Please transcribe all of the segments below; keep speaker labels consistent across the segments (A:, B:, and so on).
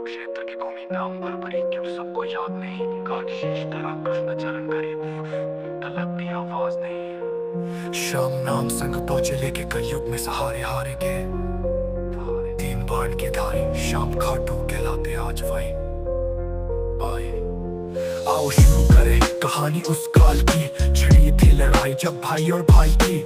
A: कुरुक्षेत्र की भूमि नाम बर्बरी क्यों सबको याद नहीं। काटशीश तरह कृष्ण चरण गरीब तलकती आवाज नहीं। शाम नाम संग पहुंचे लेके कलयुग में सहारे हारे के तीन बाण की धारी शाम खाटू कहलाते आज वही आए। आओ शुरू करें कहानी उस काल की। छिड़ी थी लड़ाई जब भाई और भाई की।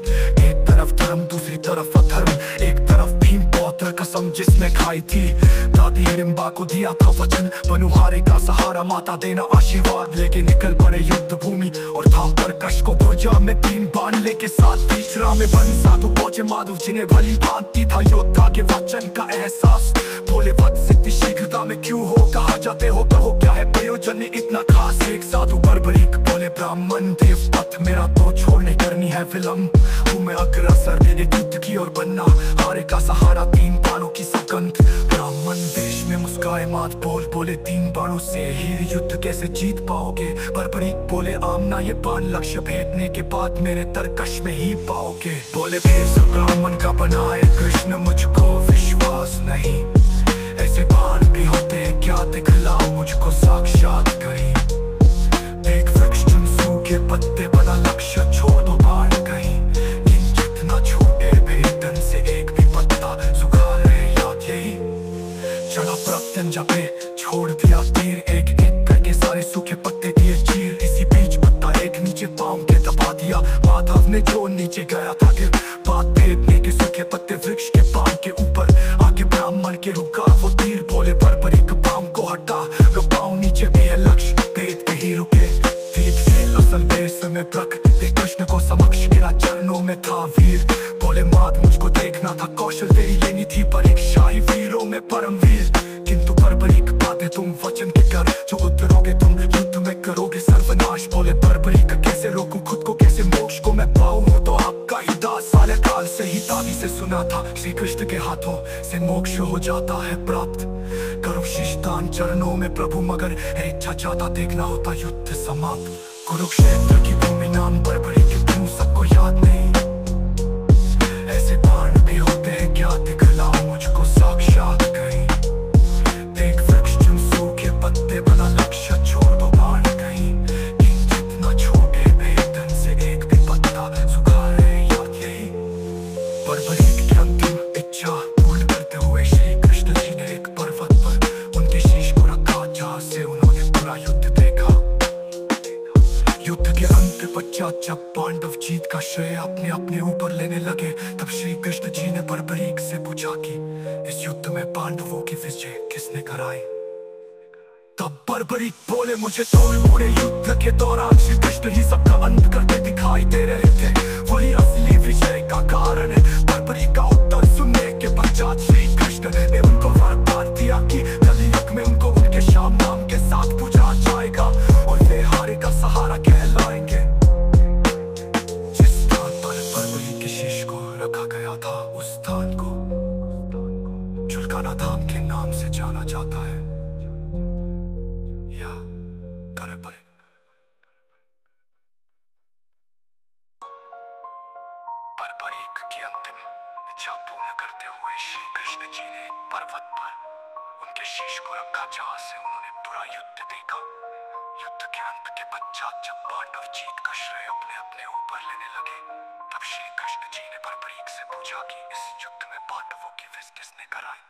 A: एक तरफ धर्म दूसरी तरफ अधर्म। एक तरफ भीम पौत्र कसम जिसने खाई थी। दादी हिडिंबा को दिया था वचन बनुहारे का सहारा माता देना आशीर्वाद। लेके निकल पड़े युद्ध भूमि और थाम कर कश को भुजा में तीन बाण लेके साथ तीसरा में बन साधु पहुंचे माधव जिन्हें भली भांति था योद्धा के वचन का एहसास। बोले वत्स इतनी शीघ्रता में क्यों हो कहा जाते हो कहो क्या है प्रयोजन इतना खास। एक साधु बर्बरीक बोले ब्राह्मण देव पथ मेरा तो छोड़ने करनी है विलम्ब। हूँ मैं अग्रसर एक युद्ध की ओर बनना हारे का सहारा तीन बाणों की सौगंध। ब्राह्मण देश में मुस्काए मात बोले तीन बाणों से ही युद्ध कैसे जीत पाओगे। बर्बरीक बोले आमना ये बाण लक्ष्य भेदने के बाद मेरे तरकश में ही पाओगे। बोले भेष ब्राह्मण का बनाए कृष्ण मुझको विश्वास नहीं। ऐसे बाण भी होते हैं क्या दिखलाओ मुझको साक्षात कहीं। देख वृक्ष चुन सूखे पत्ते बना लक्ष्य छोड़ दो बाण कहीं। किंचित न छूटे भेदन से एक भी पत्ता सुखा रहे याद यही। चढ़ा प्रत्यंजा पे छोड़ दिया तीर एक एक करके सारे सूखे पत्ते दिए चीर। इसी बीच पत्ता एक नीचे पांव के दबा दिया माधव ने जो नीचे गया था गिर। बात भेदने के सूखे पत्ते वृक्ष के पांव के ऊपर आके ब्राह्मण के रुका वो तीर। बोले बर्बरीक पांव को हटा लो पांव नीचे भी है लक्ष्य भेद के ही रुके। असल देश में प्रकृति कृष्ण को समक्ष गिरा चरणों में था वीर। बोले मात मुझको देखना था कौशल तेरी लेनी थी परीक्षा ही वीरों में परम वीर। किंतु बर्बरीक बातें तुम वचन के कर जो उतरोगे तुम युद्ध में करोगे सर्वनाश। बोले बर्बरीक कैसे रोकूं खुद को कैसे मोक्ष को मैं पाऊं तो आपका ही दास साले काल से ही दादी से सुना था श्री कृष्ण के हाथों से मोक्ष हो जाता है प्राप्त। करो शिष्टान चरणों में प्रभु मगर है इच्छा चाहता देखना होता युद्ध समाप्त। कुरुक्षेत्र की भूमि नाम बर्बरी क्यों सबको याद नहीं। ऐसे बाण भी होते हैं क्या दिखलाओ मुझको साक्षात कहीं। देख वृक्ष चुन सूखे पत्ते बना लक्ष्य छोड़ दो बाण कहीं। किंचित न छूटे भेदन से एक भी पत्ता सुखा रहे याद यही। बर्बरी की अंतिम इच्छा पूर्ण करते हुए श्री कृष्ण जी ने एक पर्वत पर उनके शीश को रखा जहाँ से उन्होंने पूरा युद्ध देखा। युद्ध के अंत पश्चात जब पांडव जीत का श्रेय अपने अपने ऊपर लेने लगे तब श्री कृष्ण जी ने बर्बरीक से पूछा कि इस युद्ध में पांडवों की विजय किसने कराई। तब बर्बरीक बोले मुझे तो पूरे युद्ध के दौरान श्री कृष्ण ही सबका अंत करके दिखाई दे रहे थे। वही असली विजय का कारण है। बर्बरीक का उत्तर सुनने के पश्चात श्री कृष्ण ने उनको वरदान दिया कि कलयुग में उनको उनके श्याम नाम के साथ पूजा जाएगा और वे हारे का सहारा कहलाएंगे। जिस स्थान पर बर्बरीक के शीश को रखा गया था उस स्थान को चुलकाना धाम के नाम से जाना जाता है। या बर्बरीक की अंतिम इच्छा पूर्ण करते हुए श्री कृष्ण जी ने पर्वत पर उनके शीश को रखा जहाँ से उन्होंने पूरा युद्ध देखा। युद्ध के अंत के पश्चात जब पांडव जीत का श्रेय अपने अपने ऊपर लेने लगे तब श्री कृष्ण जी ने बर्बरीक से पूछा कि इस युद्ध में पांडवों की विजय किसने कराई।